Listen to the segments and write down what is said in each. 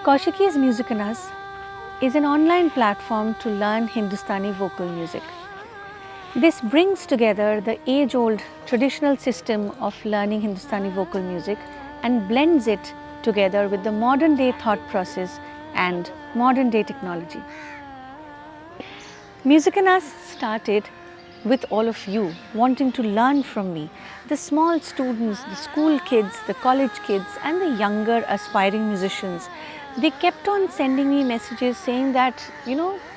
Kaushiki's Music in Us is an online platform to learn Hindustani vocal music. This brings together the age-old traditional system of learning Hindustani vocal music and blends it together with the modern-day thought process and modern-day technology. Music in Us started with all of you wanting to learn from me, the small students, the school kids, the college kids and the younger aspiring musicians. They kept on sending me messages saying that,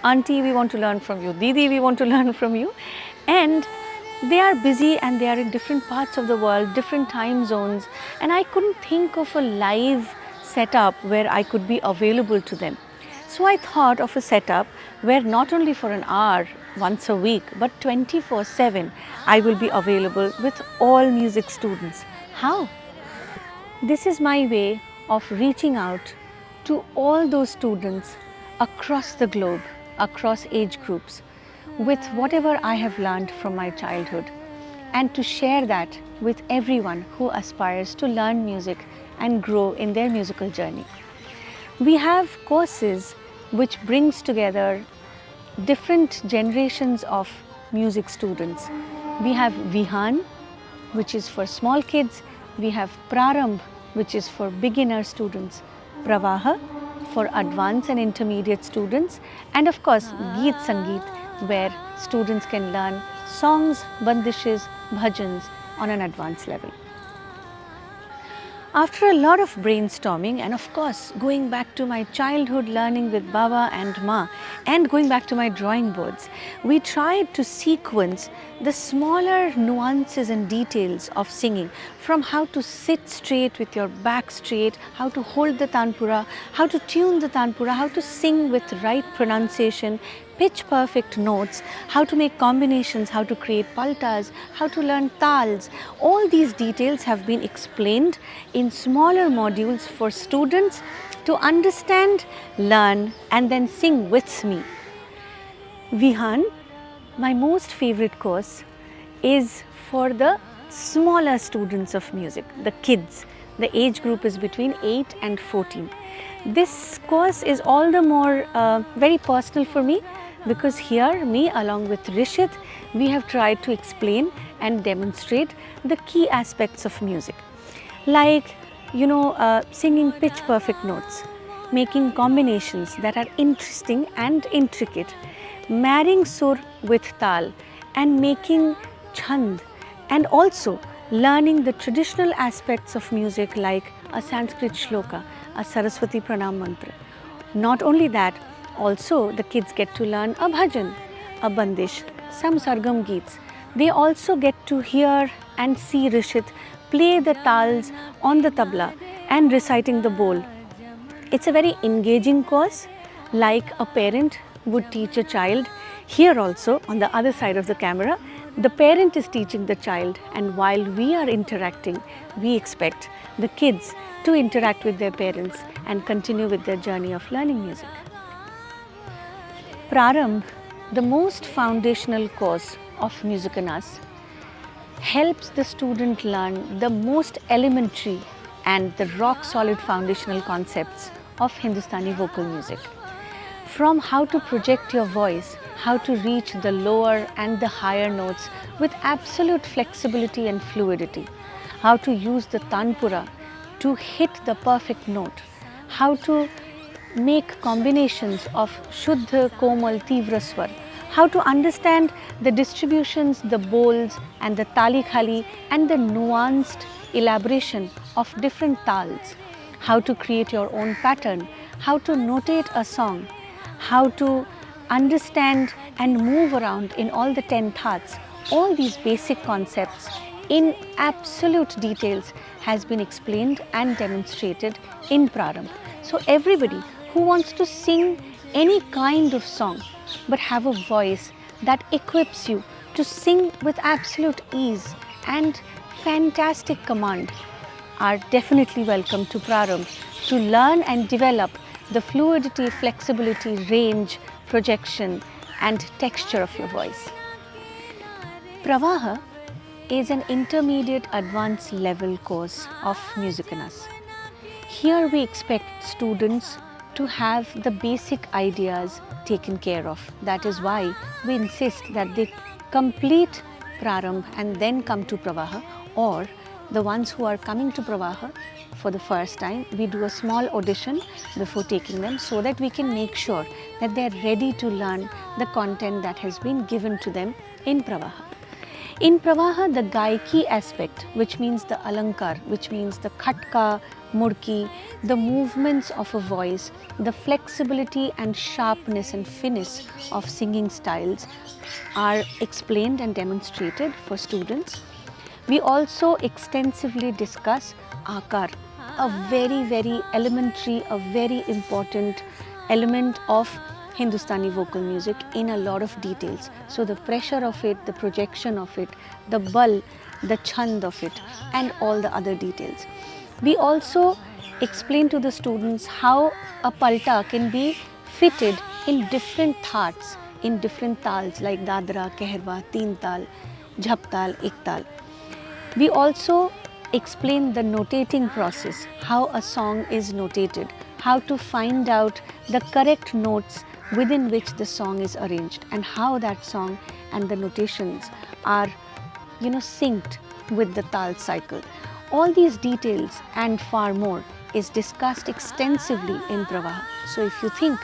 Auntie, we want to learn from you, Didi, we want to learn from you. And they are busy and they are in different parts of the world, different time zones, and I couldn't think of a live setup where I could be available to them. So I thought of a setup where not only for an hour once a week, but 24/7 I will be available with all music students. How? This is my way of reaching out to all those students across the globe, across age groups, with whatever I have learned from my childhood, and to share that with everyone who aspires to learn music and grow in their musical journey. We have courses which brings together different generations of music students. We have Vihaan, which is for small kids. We have Prarambh, which is for beginner students. Pravaha for advanced and intermediate students. And of course, Geet Sangeet, where students can learn songs, bandishes, bhajans on an advanced level. After a lot of brainstorming and of course going back to my childhood learning with Baba and Ma and going back to my drawing boards, we tried to sequence the smaller nuances and details of singing, from how to sit straight with your back straight, how to hold the tanpura, how to tune the tanpura, how to sing with right pronunciation, pitch perfect notes, how to make combinations, how to create paltas, how to learn tals. All these details have been explained in smaller modules for students to understand, learn and then sing with me. Vihaan, my most favorite course, is for the smaller students of music, the kids. The age group is between 8 and 14. This course is all the more very personal for me, because here, me along with Rishit, we have tried to explain and demonstrate the key aspects of music. Like, singing pitch perfect notes, making combinations that are interesting and intricate, marrying sur with tal and making chand, and also learning the traditional aspects of music like a Sanskrit shloka, a Saraswati pranam mantra. Not only that, also the kids get to learn a bhajan, a bandish, some sargam geets. They also get to hear and see Rishit play the tals on the tabla and reciting the bowl. It's a very engaging course, like a parent would teach a child. Here also, on the other side of the camera, the parent is teaching the child, and while we are interacting, we expect the kids to interact with their parents and continue with their journey of learning music. Prarambh, the most foundational course of Music in Us, helps the student learn the most elementary and the rock-solid foundational concepts of Hindustani vocal music. From how to project your voice, how to reach the lower and the higher notes with absolute flexibility and fluidity, how to use the tanpura to hit the perfect note, how to make combinations of Shuddha, Komal, Tivra Swar, how to understand the distributions, the bowls and the tali khali and the nuanced elaboration of different tals, how to create your own pattern, how to notate a song, how to understand and move around in all the 10 thats. All these basic concepts in absolute details has been explained and demonstrated in Prarambh. So everybody who wants to sing any kind of song but have a voice that equips you to sing with absolute ease and fantastic command are definitely welcome to Prarambh to learn and develop the fluidity, flexibility, range, projection and texture of your voice. Pravaha is an intermediate advanced level course of Music in Us. Here we expect students to have the basic ideas taken care of. That is why we insist that they complete Prarambh and then come to Pravaha, or the ones who are coming to Pravaha for the first time, we do a small audition before taking them so that we can make sure that they are ready to learn the content that has been given to them in Pravaha. In Pravaha, the Gaiki aspect, which means the Alankar, which means the Khatka, Murki, the movements of a voice, the flexibility and sharpness and finesse of singing styles are explained and demonstrated for students. We also extensively discuss Akar, a very elementary, a very important element of Hindustani vocal music in a lot of details. So the pressure of it, the projection of it, the bal, the chand of it, and all the other details. We also explain to the students how a palta can be fitted in different thats, in different tals like dadra, kehrwa, teen tal, jhap tal, ek tal. We also explain the notating process, how a song is notated, how to find out the correct notes within which the song is arranged, and how that song and the notations are, synced with the tal cycle. All these details and far more is discussed extensively in Pravaha. So if you think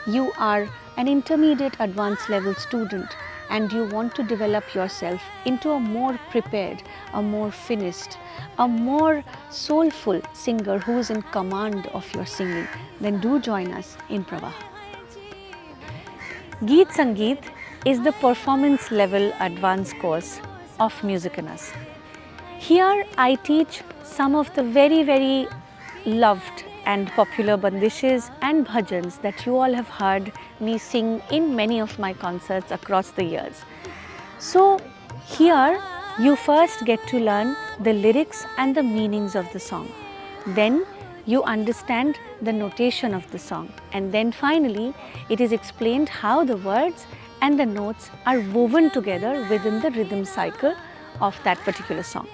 you are an intermediate advanced level student and you want to develop yourself into a more prepared, a more finished, a more soulful singer who is in command of your singing, then do join us in Pravaha. Geet Sangeet is the performance level advanced course of Music in Us. Here I teach some of the very loved and popular bandishes and bhajans that you all have heard me sing in many of my concerts across the years. So here you first get to learn the lyrics and the meanings of the song. Then you understand the notation of the song, and then finally it is explained how the words and the notes are woven together within the rhythm cycle of that particular song.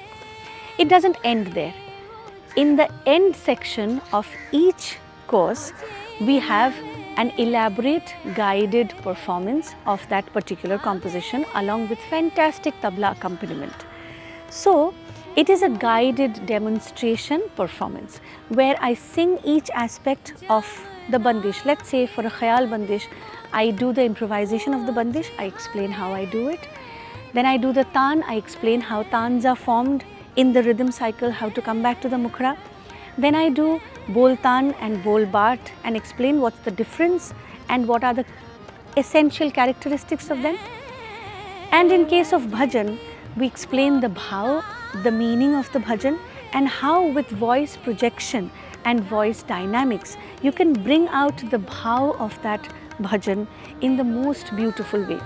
It doesn't end there. In the end section of each course, we have an elaborate guided performance of that particular composition along with fantastic tabla accompaniment. So it is a guided demonstration performance where I sing each aspect of the bandish. Let's say for a khayal bandish, I do the improvisation of the bandish, I explain how I do it. Then I do the taan, I explain how taans are formed in the rhythm cycle, how to come back to the mukhra. Then I do bol taan and bol baat and explain what's the difference and what are the essential characteristics of them. And in case of bhajan, we explain the bhav, the meaning of the bhajan, and how with voice projection and voice dynamics you can bring out the bhav of that bhajan in the most beautiful way.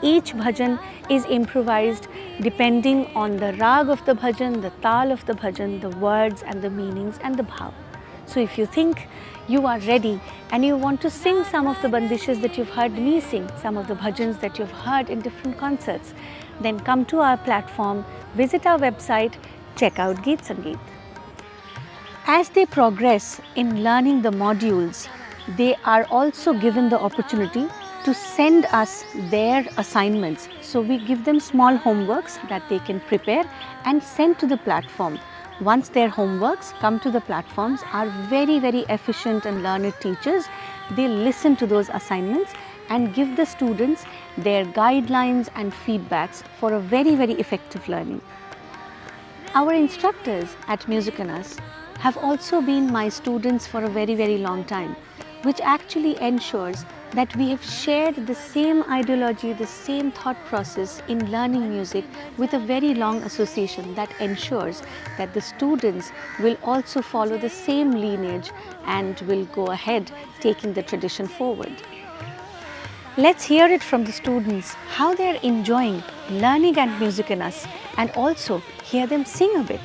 Each bhajan is improvised depending on the rag of the bhajan, the tal of the bhajan, the words and the meanings and the bhav. So if you think you are ready and you want to sing some of the bandishes that you've heard me sing, some of the bhajans that you've heard in different concerts, then come to our platform, visit our website, check out Geet Sangeet. As they progress in learning the modules, they are also given the opportunity to send us their assignments. So we give them small homeworks that they can prepare and send to the platform. Once their homeworks come to the platforms, our very efficient and learned teachers, they listen to those assignments and give the students their guidelines and feedbacks for a very effective learning. Our instructors at Music in Us have also been my students for a very long time, which actually ensures that we have shared the same ideology, the same thought process in learning music with a very long association that ensures that the students will also follow the same lineage and will go ahead taking the tradition forward. Let's hear it from the students how they are enjoying learning and Music in Us, and also hear them sing a bit.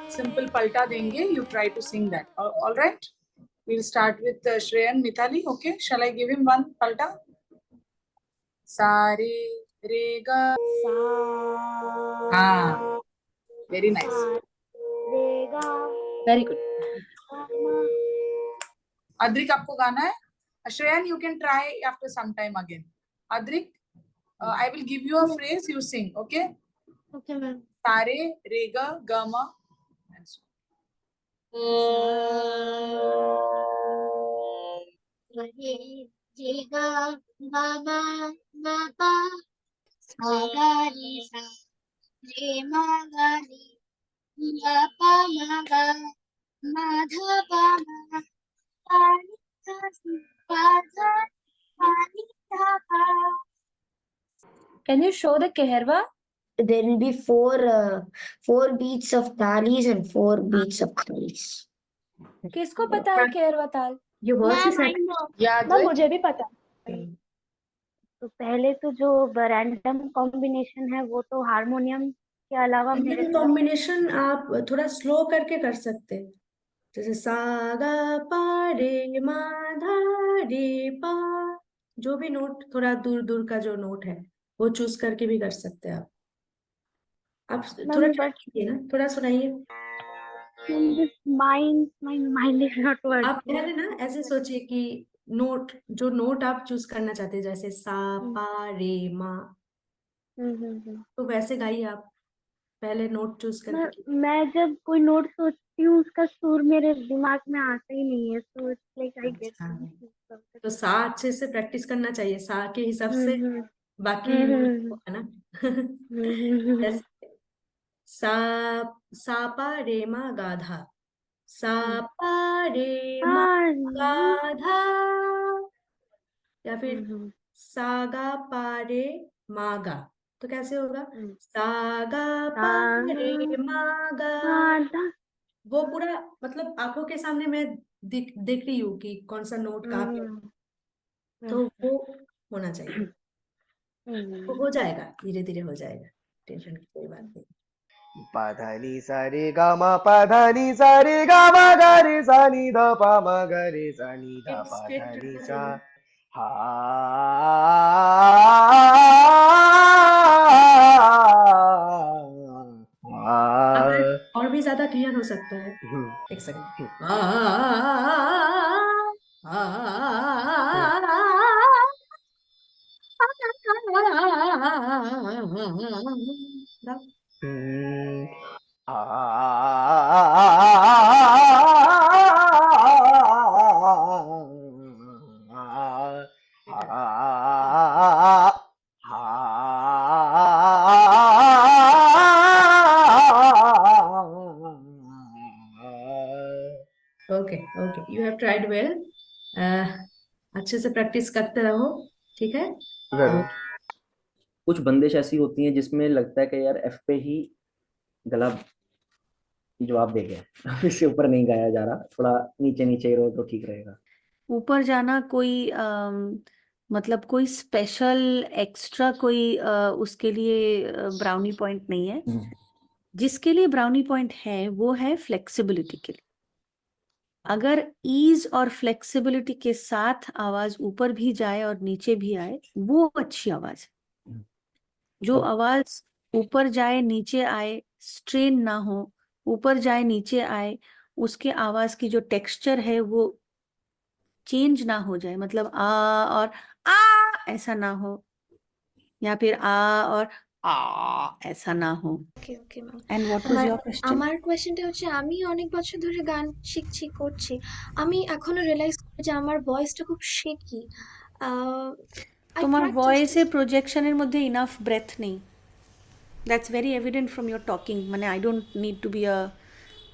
Simple palta denge, you try to sing that. All right? We'll start with Shreyan Mithali. Okay, shall I give him one palta? Sa re re ga sa. Ah, very nice. Re ga. Very good. Adrik, आपको गाना है? Shreyan, you can try after some time again. Adrik, I will give you a phrase, you sing, okay? Okay, ma'am. Tare, rega, gama, and so. Re, ga, ma, pa, sa, ga, re, sa, re, ma, ga, re, ga, pa, ma, ga, ma, dha, pa, ma, pa, ni, sa, si, pa, dha, pa, ni, dha, pa. Can you show the keherwa? There will be four beats of talis and 4 beats of talis. किसको पता है केरवा ताल? Your voice is Ma'am, I like know. Yeah, ना मुझे भी पता। तो पहले तो जो रैंडम कॉम्बिनेशन है वो तो हारमोनियम के अलावा मेरे रैंडम कॉम्बिनेशन आप थोड़ा स्लो करके कर सकते हैं, जैसे सा गा पा रे मा धा रे पा, जो भी नोट थोड़ा दूर दूर का जो नोट है वो चूज करके भी कर सकते हैं आप थोड़ा try कीजिए ना, थोड़ा सुनाइए। my mind is not working. आप पहले ना ऐसे सोचिए कि नोट जो नोट आप चूज करना चाहते हैं, जैसे सा पा रे मा, तो वैसे गाइए आप, पहले नोट चूज करके। मैं जब कोई नोट सोचती हूँ उसका सुर मेरे दिमाग में आता ही नहीं है, so it's like I get confused. तो सा अच्छे से प्रैक्टिस करना चाहिए, सा के हिसाब से बाकी होगा ना। जैसे सा सा पा रे मा गा धा, सा पा रे मा गा धा, या फिर सा गा पा रे मा गा, तो कैसे होगा? सा गा पा रे मा गा, वो पूरा मतलब आंखों के सामने मैं देख रही हूँ कि कौन सा नोट कहाँ पे, तो वो होना चाहिए। वो हो जाएगा, धीरे धीरे हो जाएगा, टेंशन की कोई बात नहीं। पाधानी सारे गा मा पाधानी सारे गा मा गा रे सा नी धा पा मा गा रे सा नी धा पा धा नी सा हा अगर और भी ज्यादा क्लियर हो सकता है, एक second. Okay okay, you have tried well. अच्छे से प्रैक्टिस करते रहो, ठीक है? कुछ बंदिश ऐसी होती हैं जिसमें लगता है कि यार एफ पे ही गला जवाब दे गया, इससे ऊपर नहीं गाया जा रहा, थोड़ा नीचे नीचे ही रहो तो ठीक रहेगा। ऊपर जाना कोई मतलब कोई स्पेशल एक्स्ट्रा कोई उसके लिए ब्राउनी पॉइंट नहीं है। जिसके लिए ब्राउनी पॉइंट है वो है फ्लेक्सिबिलिटी के लिए। अगर ईज और फ्लेक्सिबिलिटी के साथ आवाज ऊपर भी जाए और नीचे भी आए, वो अच्छी आवाज है। जो आवाज ऊपर जाए नीचे आए, स्ट्रेन ना हो, ऊपर जाए नीचे आए, उसके आवाज की जो टेक्सचर है वो चेंज ना हो जाए, मतलब आ और आ ऐसा ना हो, या फिर आ और आ ऐसा ना हो। Okay okay ma'am. And what was your question? আমার কোয়েশ্চেনটা হচ্ছে, আমি অনেক বছর ধরে গান শিখছি করছি, আমি এখনো রিয়েলাইজ করি যে আমার ভয়েসটা খুব শেকি। তোমার ভয়েসে প্রজেকশনের মধ্যে ইনাফ ব্রেথ নেই। That's very evident from your talking. মানে I don't need to be a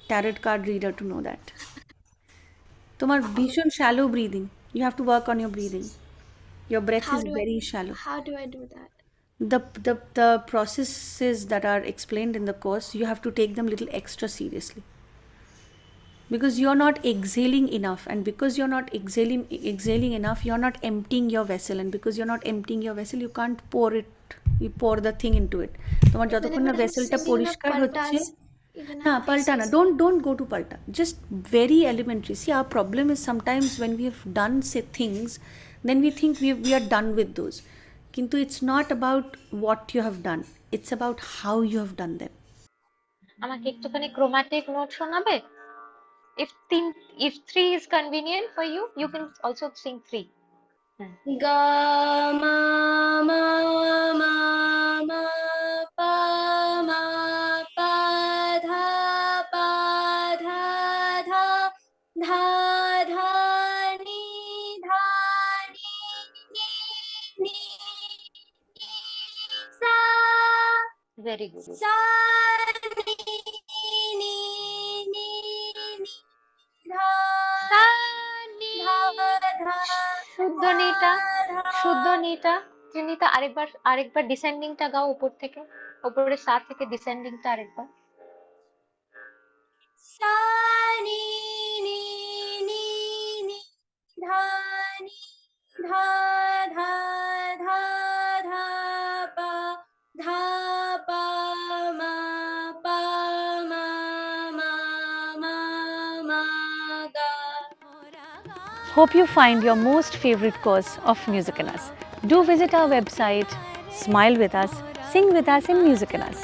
tarot card reader to know that. তোমার ভীষণ shallow breathing. You have to work on your breathing. Your breath is very shallow. How do I do that? The processes that are explained in the course, you have to take them little extra seriously, because you're not exhaling enough, and because you're not exhaling enough, you're not emptying your vessel, and because you're not emptying your vessel, you can't pour the thing into it. তোমার যতক্ষণ না ভেসেলটা পরিষ্কার হচ্ছে, না পাল্টা না, don't go to palta, just very elementary. See, our problem is sometimes when we have done say things, then we think we are done with those. Kintu it's not about what you have done, it's about how you have done them. আমাকে একটুখানি chromatic note শোনাবে? If three is convenient for you, you can also sing three. Ga ma ma ma ma pa ma pa dha dha dha dha ni ni sa Very good. sa ni dha শুদ্ধ নিটা ত্রিনিতা আরেকবার ডিসেন্ডিংটা গাও উপর থেকে, উপরে সা থেকে ডিসেন্ডিংটা আরেকবার। সা নি ধা ধা ধা ধা পা মা মা গা। Hope you find your most favorite course of Music in Us. Do visit our website, smile with us, sing with us in Music in Us.